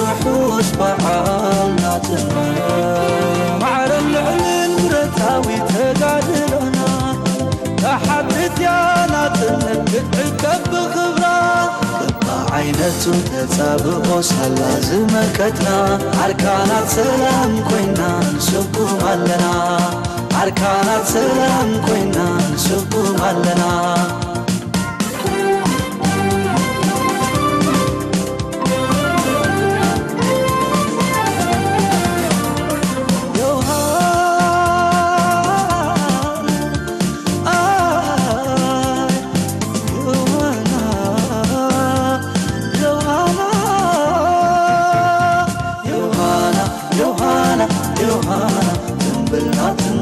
ውሑስ በዓል ናትና ማዕረ ልዕልን ምረታዊ ተጋድሎና ተሓድት ያናትነት ክትዕቀብ ብኽብራ በዓይነቱ ተጻብቆ ሳላ ዝመከትና አርካናት ሰላም ኮይና ንስኩም ኣለና አርካናት ሰላም ኮይና ንስኩም ኣለና Yohana, Yohana, Yohana, Yohana,